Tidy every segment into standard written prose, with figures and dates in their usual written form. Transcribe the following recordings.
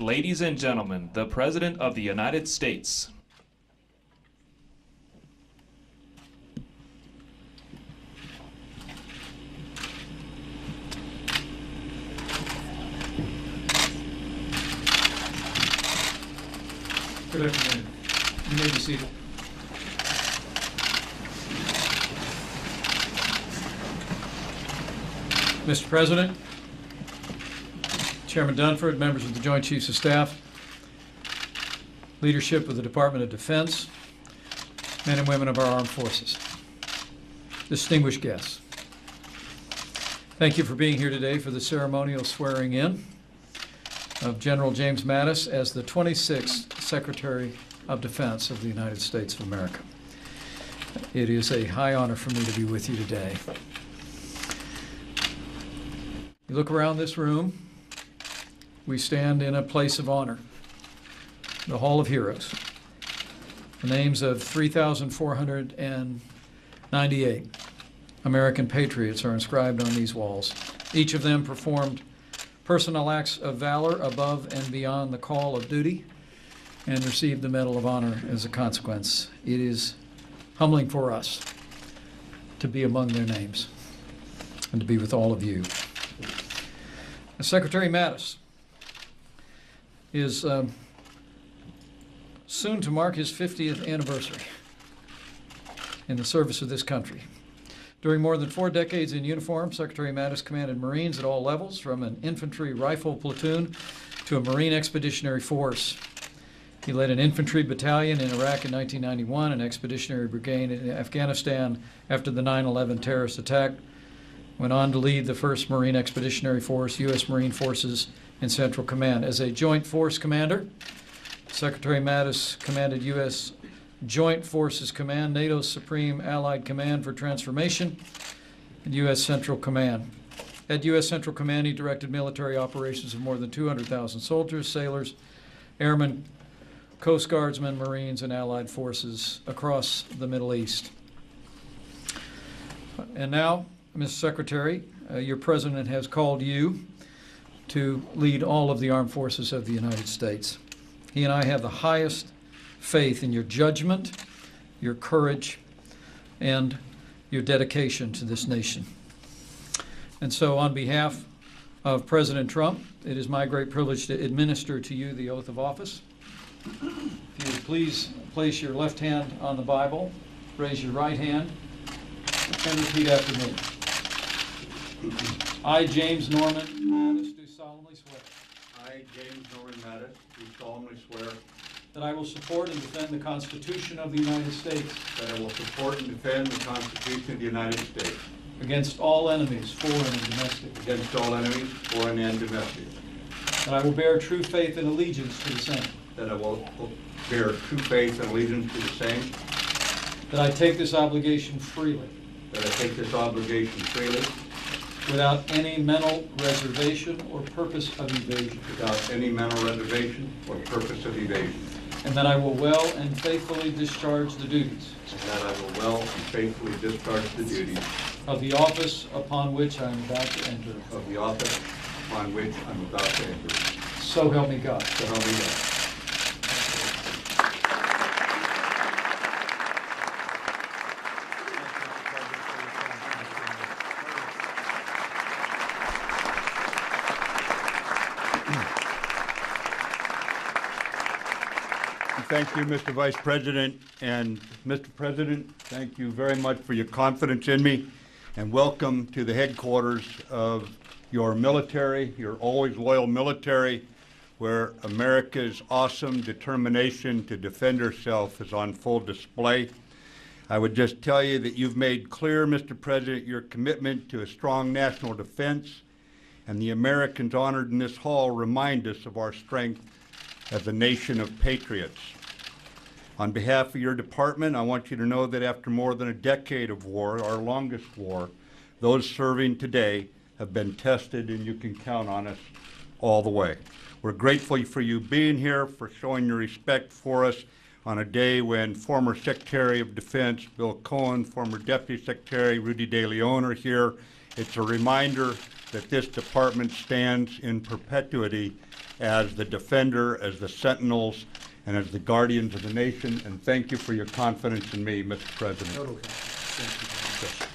Ladies and gentlemen, the President of the United States. Good afternoon. You may be seated. Mr. President, Chairman Dunford, members of the Joint Chiefs of Staff, leadership of the Department of Defense, men and women of our armed forces, distinguished guests, thank you for being here today for the ceremonial swearing in of General James Mattis as the 26th Secretary of Defense of the United States of America. It is a high honor for me to be with you today. You look around this room, we stand in a place of honor, the Hall of Heroes. The names of 3,498 American patriots are inscribed on these walls. Each of them performed personal acts of valor above and beyond the call of duty and received the Medal of Honor as a consequence. It is humbling for us to be among their names and to be with all of you. Secretary Mattis is soon to mark his 50th anniversary in the service of this country. During more than 4 decades in uniform, Secretary Mattis commanded Marines at all levels, from an infantry rifle platoon to a Marine Expeditionary Force. He led an infantry battalion in Iraq in 1991, an expeditionary brigade in Afghanistan after the 9/11 terrorist attack, went on to lead the 1st Marine Expeditionary Force, U.S. Marine Forces in Central Command. As a Joint Force Commander, Secretary Mattis commanded U.S. Joint Forces Command, NATO's Supreme Allied Command for Transformation, and U.S. Central Command. At U.S. Central Command, he directed military operations of more than 200,000 soldiers, sailors, airmen, Coast Guardsmen, Marines, and Allied forces across the Middle East. And now, Mr. Secretary, your President has called you to lead all of the armed forces of the United States. He and I have the highest faith in your judgment, your courage, and your dedication to this nation. And so on behalf of President Trump, it is my great privilege to administer to you the oath of office. If you would please place your left hand on the Bible, raise your right hand, and repeat after me. I, James Norman Mattis, do solemnly swear. I, James Norman Mattis, do solemnly swear that I will support and defend the Constitution of the United States that I will support and defend the Constitution of the United States against all enemies, foreign and domestic. against all enemies, foreign and domestic. That I will bear true faith and allegiance to the same. That I will bear true faith and allegiance to the same. That I take this obligation freely, That I take this obligation freely, without any mental reservation or purpose of evasion. without any mental reservation or purpose of evasion. And that I will well and faithfully discharge the duties And that I will well and faithfully discharge the duties of the office upon which I am about to enter. of the office upon which I'm about to enter. So help me God. So help me God. Thank you, Mr. Vice President. And Mr. President, thank you very much for your confidence in me. And welcome to the headquarters of your military, your always loyal military, where America's awesome determination to defend herself is on full display. I would just tell you that you've made clear, Mr. President, your commitment to a strong national defense, and the Americans honored in this hall remind us of our strength as a nation of patriots. On behalf of your department, I want you to know that after more than a decade of war, our longest war, those serving today have been tested, and you can count on us all the way. We're grateful for you being here, for showing your respect for us on a day when former Secretary of Defense Bill Cohen, former Deputy Secretary Rudy De Leon are here. It's a reminder that this department stands in perpetuity as the defender, as the sentinels, and as the guardians of the nation. And thank you for your confidence in me, Mr. President. Totally. Thank you.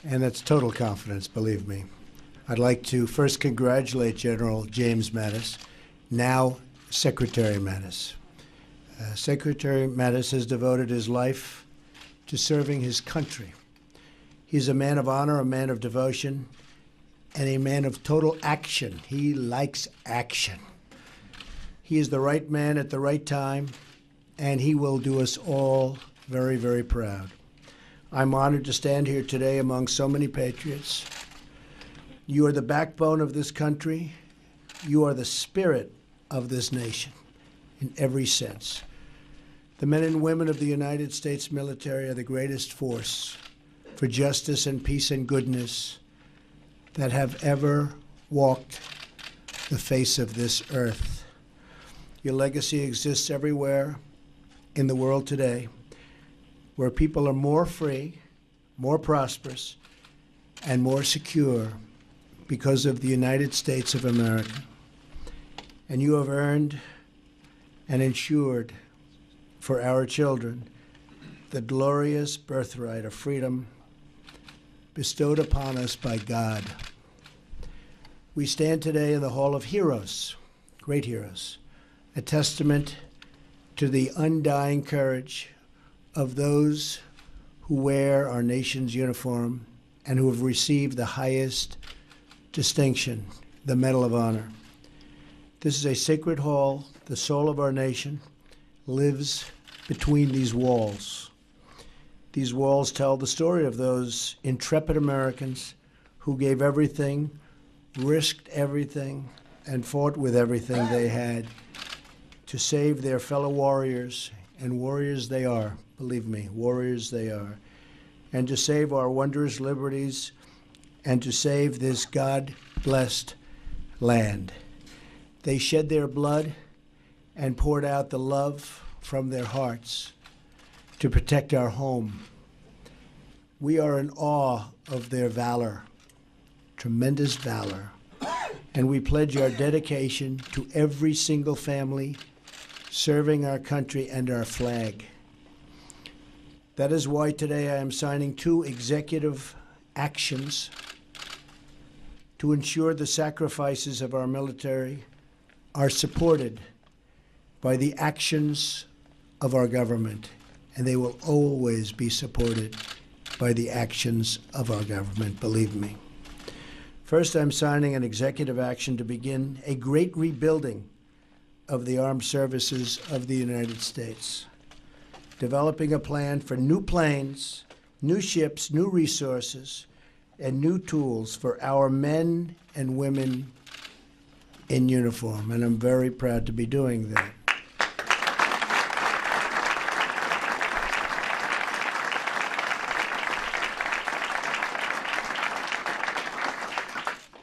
And that's total confidence, believe me. I'd like to first congratulate General James Mattis, now Secretary Mattis. Secretary Mattis has devoted his life to serving his country. He's a man of honor, a man of devotion, and a man of total action. He likes action. He is the right man at the right time, and he will do us all very, very proud. I'm honored to stand here today among so many patriots. You are the backbone of this country. You are the spirit of this nation in every sense. The men and women of the United States military are the greatest force for justice and peace and goodness that have ever walked the face of this earth. Your legacy exists everywhere in the world today, where people are more free, more prosperous, and more secure because of the United States of America. And you have earned and ensured for our children the glorious birthright of freedom bestowed upon us by God. We stand today in the Hall of Heroes, great heroes, a testament to the undying courage of those who wear our nation's uniform and who have received the highest distinction, the Medal of Honor. This is a sacred hall. The soul of our nation lives between these walls. These walls tell the story of those intrepid Americans who gave everything, risked everything, and fought with everything they had to save their fellow warriors, and warriors they are. Believe me, warriors they are. And to save our wondrous liberties and to save this God-blessed land. They shed their blood and poured out the love from their hearts to protect our home. We are in awe of their valor, tremendous valor, and we pledge our dedication to every single family serving our country and our flag. That is why today I am signing 2 executive actions to ensure the sacrifices of our military are supported by the actions of our government, and they will always be supported by the actions of our government, believe me. First, I'm signing an executive action to begin a great rebuilding of the armed services of the United States, developing a plan for new planes, new ships, new resources, and new tools for our men and women in uniform. And I'm very proud to be doing that.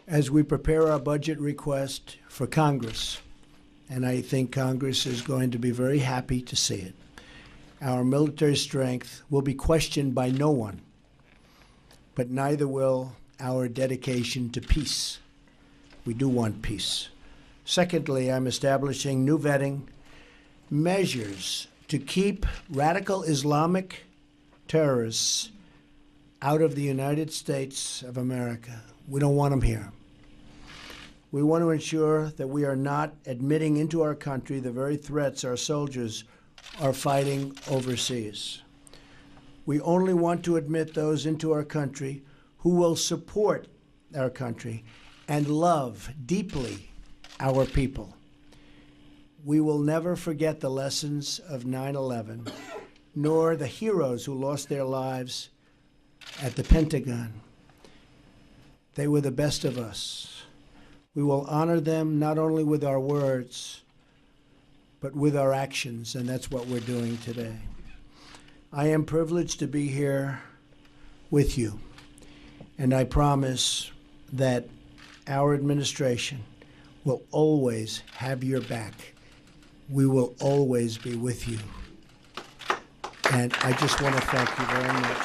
As we prepare our budget request for Congress, and I think Congress is going to be very happy to see it, our military strength will be questioned by no one, but neither will our dedication to peace. We do want peace. Secondly, I'm establishing new vetting measures to keep radical Islamic terrorists out of the United States of America. We don't want them here. We want to ensure that we are not admitting into our country the very threats our soldiers are fighting overseas. We only want to admit those into our country who will support our country and love deeply our people. We will never forget the lessons of 9/11, nor the heroes who lost their lives at the Pentagon. They were the best of us. We will honor them not only with our words, but with our actions, and that's what we're doing today. I am privileged to be here with you, and I promise that our administration will always have your back we will always be with you. And I just want to thank you very much.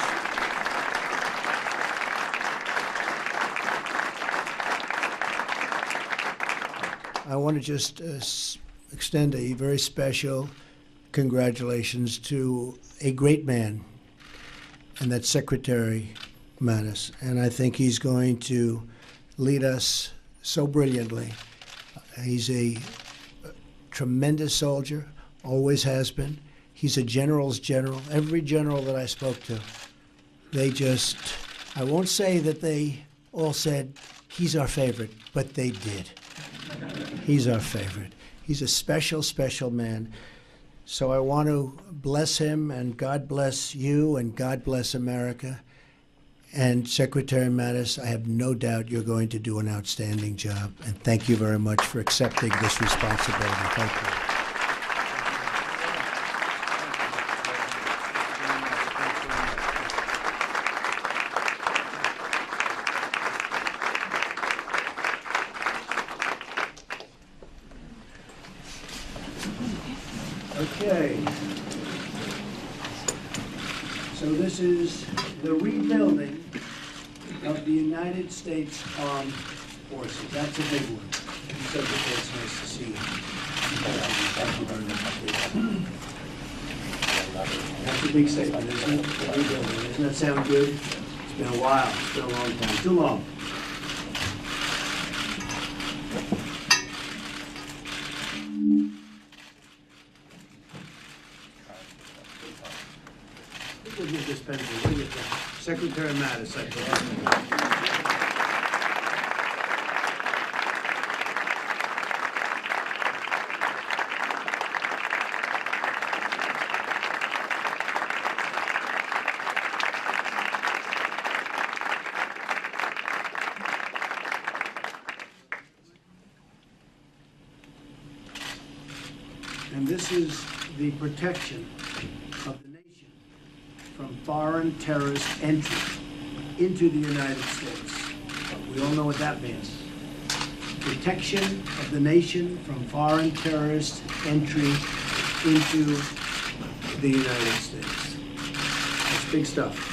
I want to just extend a very special congratulations to a great man, and that's Secretary Mattis. And I think he's going to lead us so brilliantly. He's a tremendous soldier, always has been. He's a general's general. Every general that I spoke to, they just, I won't say that they all said, he's our favorite, but they did. He's our favorite. He's a special, special man. So I want to bless him, and God bless you, and God bless America. And Secretary Mattis, I have no doubt you're going to do an outstanding job. And thank you very much for accepting this responsibility. Thank you. Okay. So this is the rebuilding of the United States Armed Forces. That's a big one. So it's nice to see you. Thank you very much. That's a big statement, isn't it? The rebuilding. Doesn't that sound good? It's been a while. It's been a long time. Too long. We'll get this pencil. We'll get that. Secretary Mattis, I believe. And this is the protection of the nation from foreign terrorist entry into the United States. We all know what that means. Protection of the nation from foreign terrorist entry into the United States. That's big stuff.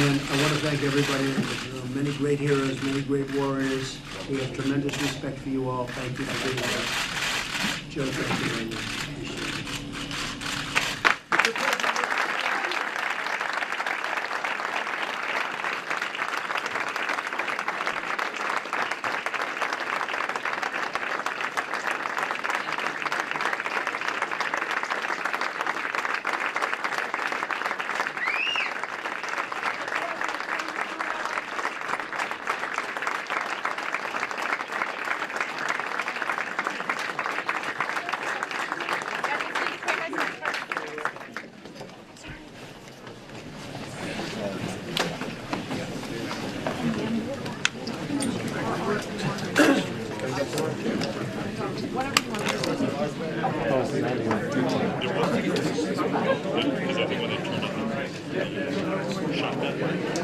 And I want to thank everybody in this room. Many great heroes, many great warriors. We have tremendous respect for you all. Thank you for being here. Joe, thank you very much. Appreciate it. Whatever.